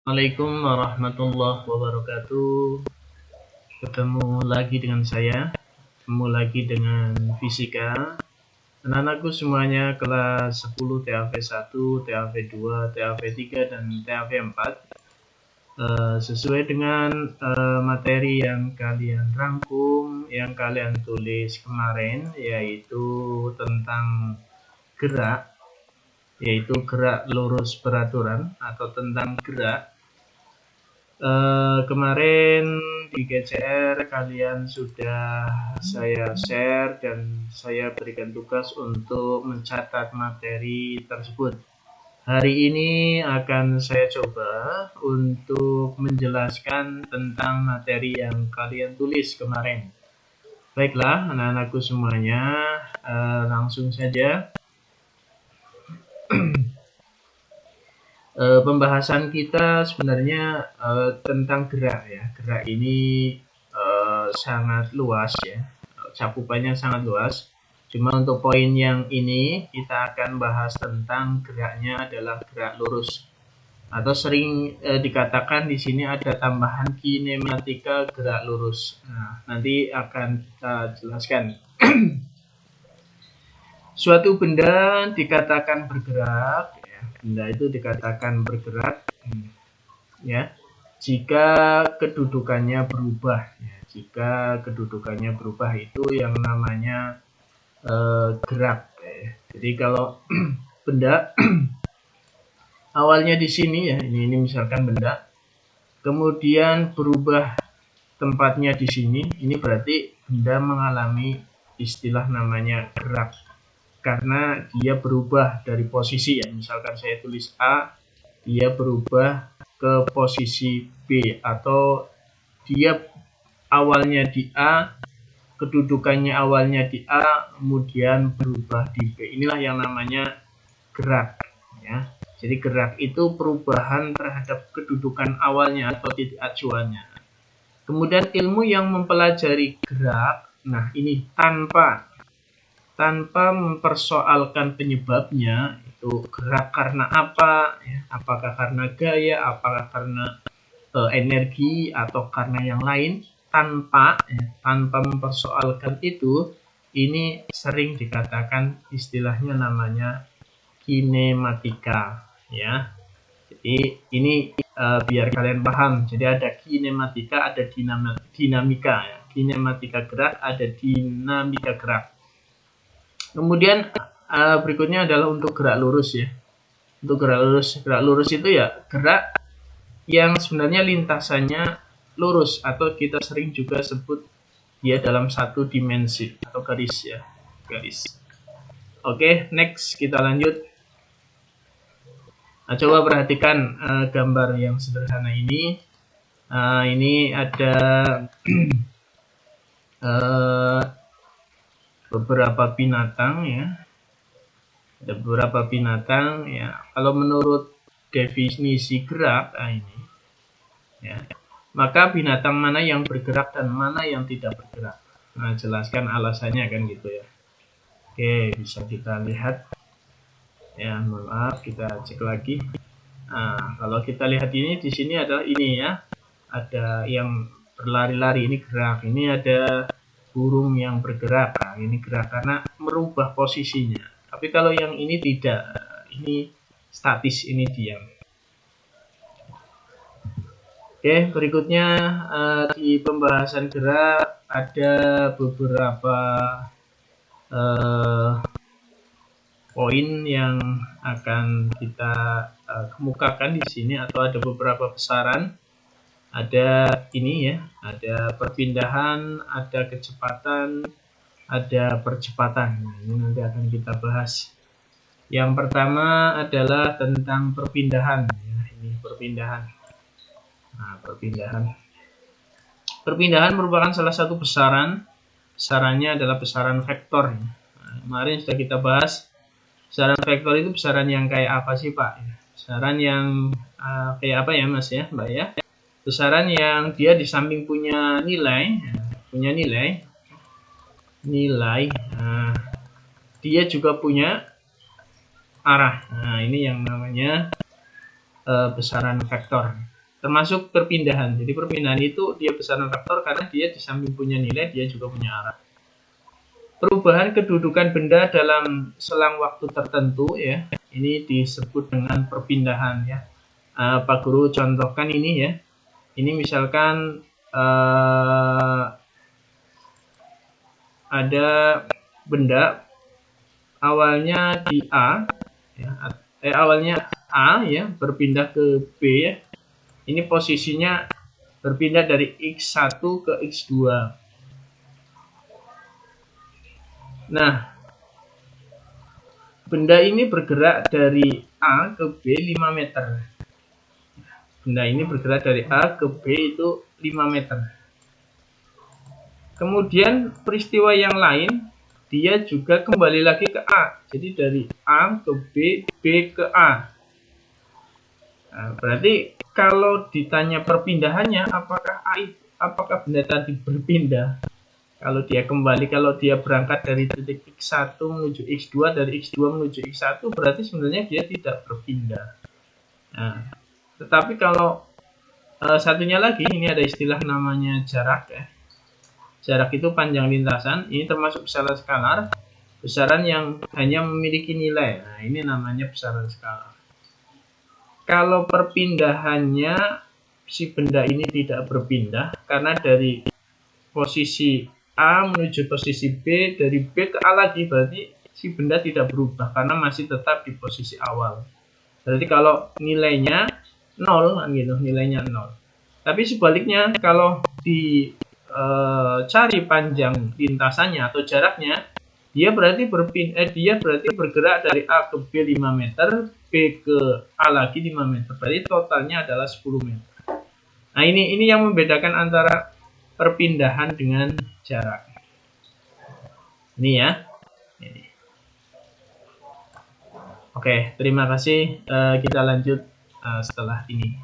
Assalamualaikum warahmatullahi wabarakatuh. Ketemu lagi dengan saya, ketemu lagi dengan fisika. Anak-anakku semuanya kelas 10 TAV 1, TAV 2, TAV 3, dan TAV 4. Sesuai dengan materi yang kalian rangkum, yang kalian tulis kemarin, yaitu tentang gerak, yaitu gerak lurus beraturan atau tentang gerak. Kemarin di GCR kalian sudah saya share dan saya berikan tugas untuk mencatat materi tersebut. Hari ini akan saya coba untuk menjelaskan tentang materi yang kalian tulis kemarin. Baiklah anak-anakku semuanya, langsung saja. Pembahasan kita sebenarnya tentang gerak ya. Gerak ini sangat luas ya, cakupannya sangat luas. Cuma untuk poin yang ini kita akan bahas tentang geraknya adalah gerak lurus, atau sering dikatakan di sini ada tambahan kinematika gerak lurus. Nah, nanti akan kita jelaskan. Suatu benda dikatakan bergerak. Benda itu dikatakan bergerak ya jika kedudukannya berubah ya. Jika kedudukannya berubah itu yang namanya gerak ya. Jadi kalau benda awalnya di sini ya, ini misalkan benda, kemudian berubah tempatnya di sini, ini berarti benda mengalami istilah namanya gerak karena dia berubah dari posisi ya. Misalkan saya tulis A, dia berubah ke posisi B, atau dia awalnya di A, kedudukannya awalnya di A, kemudian berubah di B. Inilah yang namanya gerak ya. Jadi gerak itu perubahan terhadap kedudukan awalnya atau titik acuannya. Kemudian ilmu yang mempelajari gerak, nah ini tanpa mempersoalkan penyebabnya, itu gerak karena apa ya, apakah karena gaya, apakah karena energi, atau karena yang lain, tanpa mempersoalkan itu, ini sering dikatakan istilahnya namanya kinematika ya. Jadi ini biar kalian paham, jadi ada kinematika, ada dinamika ya. Kinematika gerak, ada dinamika gerak. Kemudian berikutnya adalah untuk gerak lurus ya. Untuk gerak lurus itu ya gerak yang sebenarnya lintasannya lurus, atau kita sering juga sebut dia dalam satu dimensi atau garis ya, garis. Oke, next kita lanjut. Nah, coba perhatikan gambar yang sederhana ini. Ini ada beberapa binatang ya. Ada beberapa binatang ya. Kalau menurut definisi gerak ini ya, maka binatang mana yang bergerak dan mana yang tidak bergerak. Nah, jelaskan alasannya kan gitu ya. Oke, bisa kita lihat ya. Maaf, kita cek lagi. Nah, kalau kita lihat ini di sini adalah ini ya. Ada yang berlari-lari, ini gerak. Ini ada burung yang bergerak. Nah, ini gerak karena merubah posisinya. Tapi kalau yang ini tidak, ini statis, ini diam. Oke, berikutnya di pembahasan gerak ada beberapa poin yang akan kita kemukakan di sini, atau ada beberapa besaran. Ada ini ya, ada perpindahan, ada kecepatan, ada percepatan. Nah, ini nanti akan kita bahas. Yang pertama adalah tentang perpindahan ya, ini perpindahan. Nah, perpindahan merupakan salah satu besaran. Besarannya adalah besaran vektor. Nah, kemarin sudah kita bahas besaran vektor itu besaran yang kayak apa sih Pak? Besaran yang kayak apa ya Mas ya, Mbak ya? Besaran yang dia di samping punya nilai, nah, dia juga punya arah. Nah, ini yang namanya besaran vektor. termasuk perpindahan. Jadi perpindahan itu dia besaran vektor karena dia di samping punya nilai, dia juga punya arah. Perubahan kedudukan benda dalam selang waktu tertentu ya, ini disebut dengan perpindahan ya. Pak Guru contohkan ini ya. Ini misalkan ada benda awalnya di A ya, awalnya A ya, berpindah ke B ya. Ini posisinya berpindah dari X1 ke X2. Nah, benda ini bergerak dari A ke B 5 meter. Benda ini bergerak dari A ke B itu 5 meter. Kemudian peristiwa yang lain, dia juga kembali lagi ke A. Jadi dari A ke B, B ke A. Nah, berarti kalau ditanya perpindahannya, apakah benda tadi berpindah? Kalau dia kembali, kalau dia berangkat dari titik X1 menuju X2, dari X2 menuju X1, berarti sebenarnya dia tidak berpindah. Nah, tetapi kalau satunya lagi, ini ada istilah namanya jarak ya. Jarak itu panjang lintasan, ini termasuk besaran skalar, besaran yang hanya memiliki nilai. Nah, ini namanya besaran skalar. Kalau perpindahannya, si benda ini tidak berpindah, karena dari posisi A menuju posisi B, dari B ke A lagi, berarti si benda tidak berubah, karena masih tetap di posisi awal. Berarti kalau nilainya 0, gitu, nilainya 0. Tapi sebaliknya, kalau cari panjang lintasannya atau jaraknya, dia berarti bergerak dari A ke B 5 meter, B ke A lagi 5 meter. Berarti totalnya adalah 10 meter. Nah, ini yang membedakan antara perpindahan dengan jarak. Ini ya. Ini. Oke, terima kasih. Kita lanjut setelah ini.